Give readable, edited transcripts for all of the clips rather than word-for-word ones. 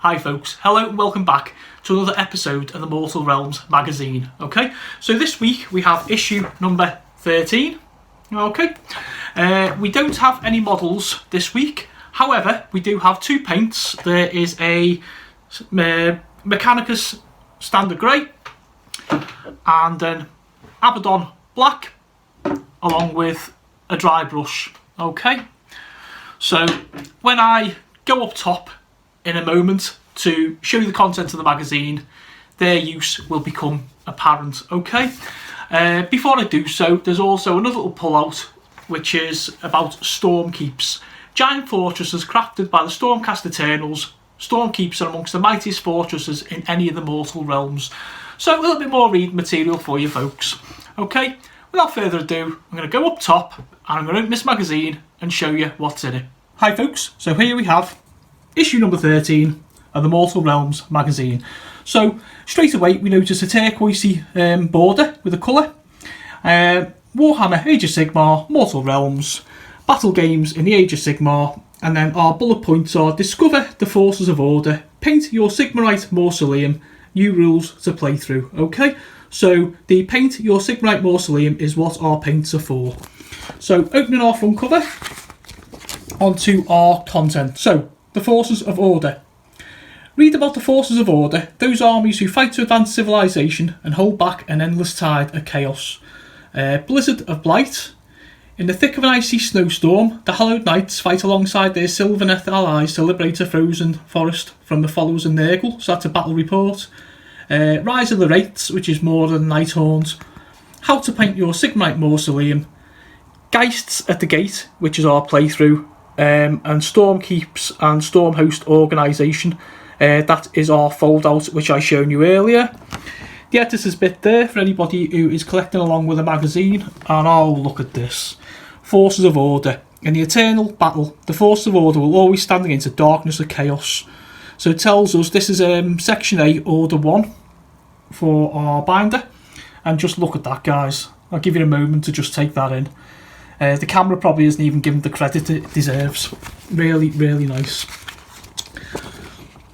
Hi folks, hello and welcome back to another episode of the Mortal Realms magazine. Okay, so this week we have issue number 13. Okay, we don't have any models this week, however we do have two paints. There is a Mechanicus Standard Grey and an Abaddon Black along with a dry brush. Okay, so when I go up top in a moment to show you the content of the magazine, their use will become apparent. Okay, before I do so, there's also another little pull out which is about Stormkeeps. Giant fortresses crafted by the Stormcast Eternals. Stormkeeps are amongst the mightiest fortresses in any of the mortal realms. So a little bit more read material for you folks. Okay, without further ado, I'm going to go up top and I'm going to open this magazine and show you what's in it. Hi folks, so here we have issue number 13 of the Mortal Realms magazine. So straight away we notice a turquoisey border with a colour. Warhammer Age of Sigmar, Mortal Realms, battle games in the Age of Sigmar, and then our bullet points are: discover the forces of order, paint your Sigmarite mausoleum, new rules to play through. Okay, so the paint your Sigmarite mausoleum is what our paints are for. So opening our front cover, onto our content. So the forces of order. Read about the forces of order, those armies who fight to advance civilization and hold back an endless tide of chaos. Blizzard of Blight. In the thick of an icy snowstorm, the Hallowed Knights fight alongside their Sylvaneth allies to liberate a frozen forest from the followers of Nurgle. So that's a battle report. Rise of the Wraiths, which is more than Nighthorns. How to paint your Sigmarite mausoleum. Geists at the Gate, which is our playthrough. And Stormkeeps and Stormhost organisation. That is our fold out, which I shown you earlier. The editor's bit there for anybody who is collecting along with a magazine. And I'll look at this. Forces of order. In the eternal battle, the forces of order will always stand against the darkness of chaos. So it tells us this is section A, order 1 for our binder. And just look at that, guys. I'll give you a moment to just take that in. The camera probably isn't even given the credit it deserves. Really, really nice.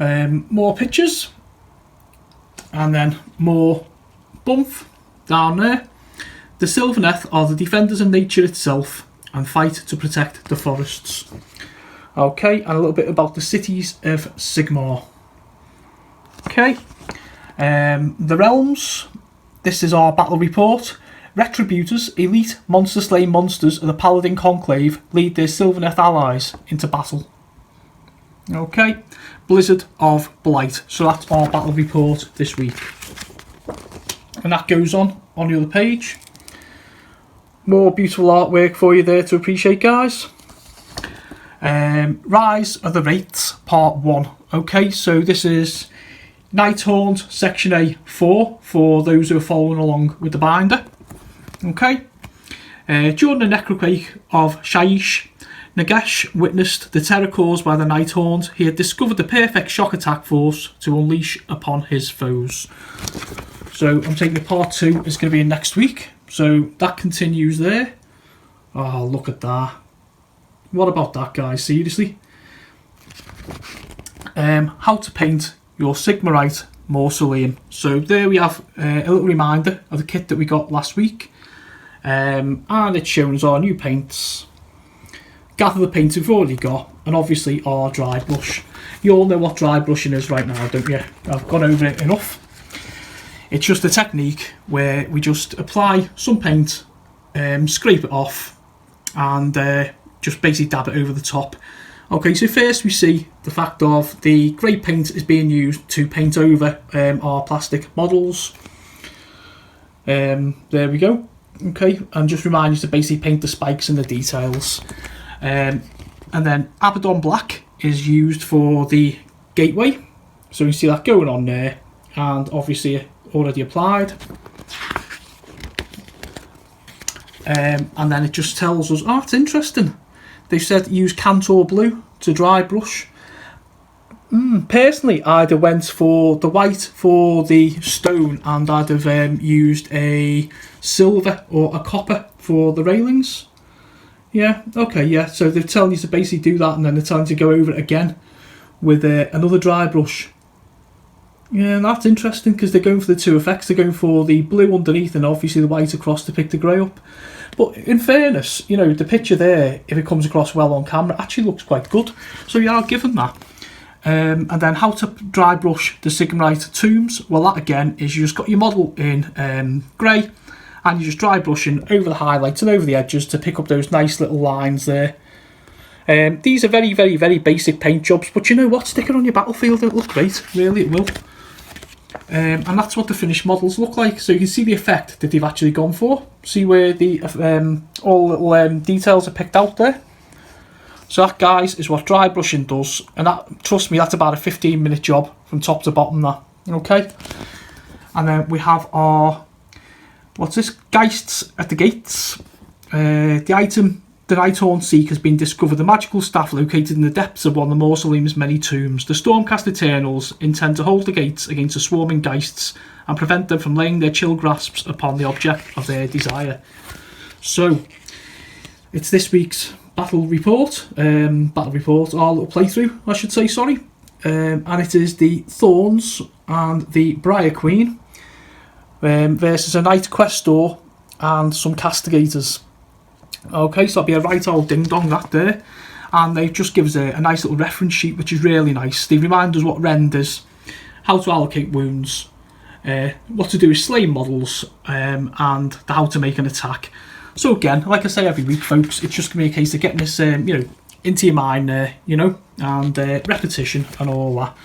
More pictures. And then more bump down there. The Sylvaneth are the defenders of nature itself and fight to protect the forests. Okay, and a little bit about the cities of Sigmar. Okay. The realms. This is our battle report. Retributors, elite monster-slaying monsters of the Paladin Conclave, lead their Sylvaneth allies into battle. Okay, Blizzard of Blight. So that's our battle report this week. And that goes on the other page. More beautiful artwork for you there to appreciate, guys. Rise of the Wraiths, part 1. Okay, so this is Nighthorns, section A4, for those who are following along with the binder. Okay. During the necroquake of Shyish, Nagash witnessed the terror caused by the Nighthorns. He had discovered the perfect shock attack force to unleash upon his foes. So I'm taking the part 2 is going to be in next week. So that continues there. Oh, look at that. What about that, guys? Seriously. How to paint your Sigmarite mausoleum. So there we have a little reminder of the kit that we got last week. And it's shown us our new paints. Gather the paints we've already got, and obviously our dry brush. You all know what dry brushing is right now, don't you? I've gone over it enough. It's just a technique where we just apply some paint, scrape it off, and just basically dab it over the top. Okay, so first we see the fact of the grey paint is being used to paint over our plastic models. There we go. Okay, and just remind you to basically paint the spikes and the details. And then Abaddon Black is used for the gateway. So you see that going on there, and obviously already applied. And then it just tells us, oh, it's interesting. They said use Cantor Blue to dry brush. Personally, I'd have went for the white for the stone, and I'd have used a silver or a copper for the railings. Yeah, okay, yeah. So they're telling you to basically do that, and then they're telling you to go over it again with another dry brush. Yeah, and that's interesting because they're going for the two effects. They're going for the blue underneath and obviously the white across to pick the grey up. But in fairness, you know, the picture there, if it comes across well on camera, actually looks quite good. So yeah, I'll give them that. And then how to dry brush the Sigmarite tombs. Well, that again is you just got your model in grey and you're just dry brushing over the highlights and over the edges to pick up those nice little lines there. These are very, very, very basic paint jobs, but you know what? Stick it on your battlefield, it'll look great. Really, it will. And that's what the finished models look like. So you can see the effect that they've actually gone for. See where the all little details are picked out there. So that, guys, is what dry brushing does, and that, trust me, that's about a 15-minute job from top to bottom. That okay. And then we have our, what's this? Geists at the gates. The item, the Nighthorn Seek, has been discovered. The magical staff located in the depths of one of the Mausoleum's many tombs. The Stormcast Eternals intend to hold the gates against the swarming Geists and prevent them from laying their chill grasps upon the object of their desire. So, it's this week's battle report, our little playthrough, I should say, sorry. And it is the Thorns and the Briar Queen versus a Knight Questor and some Castigators. Okay, so that'll be a right old ding-dong that there. And they've just given us a nice little reference sheet, which is really nice. They remind us what rend is, how to allocate wounds, what to do with slaying models, and how to make an attack. So again, like I say every week, folks, it's just going to be a case of getting this, into your mind, and repetition and all that.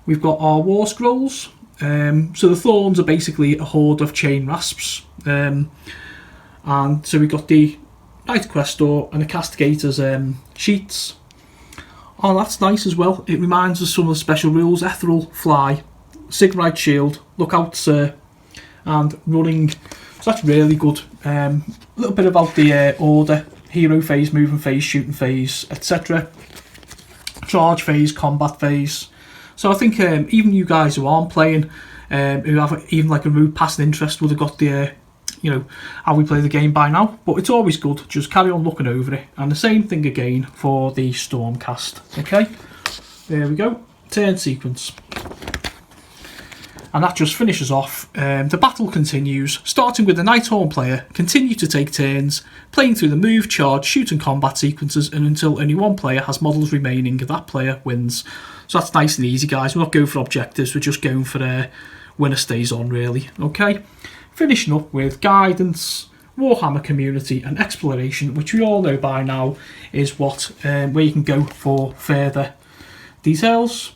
We've got our War Scrolls. So the Thorns are basically a horde of chain rasps. And so we've got the Knight Questor and the Castigator's sheets. Oh, that's nice as well. It reminds us some of the special rules. Ethereal, Fly, Sigmarite Shield, Look Out Sir, and Running. So that's really good. A little bit about the order: hero phase, moving phase, shooting phase, etc. Charge phase, combat phase. So I think even you guys who aren't playing, who have even like a rude passing interest, would have got the how we play the game by now. But it's always good to just carry on looking over it. And the same thing again for the Stormcast. Okay, there we go. Turn sequence. And that just finishes off. The battle continues, starting with the Nighthorn player continue to take turns, playing through the move, charge, shoot and combat sequences, and until only one player has models remaining, that player wins. So that's nice and easy, guys. We're not going for objectives, we're just going for winner stays on, really. Okay, finishing up with guidance, Warhammer community and exploration, which we all know by now is what where you can go for further details.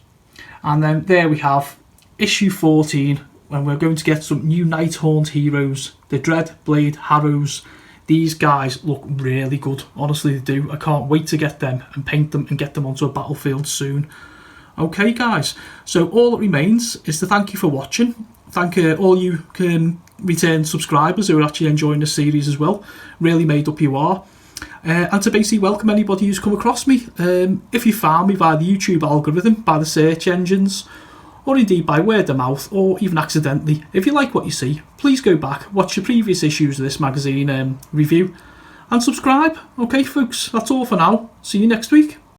And then there we have issue 14, when we're going to get some new Nighthorn heroes, the Dreadblade Harrows. These guys look really good, honestly they do. I can't wait to get them and paint them and get them onto a battlefield soon. Okay guys, so all that remains is to thank you for watching. Thank all you return subscribers who are actually enjoying the series as well. Really made up you are. And to basically welcome anybody who's come across me. If you found me via the YouTube algorithm, by the search engines, or indeed by word of mouth, or even accidentally, if you like what you see, please go back, watch the previous issues of this magazine review, and subscribe. Okay folks, that's all for now. See you next week.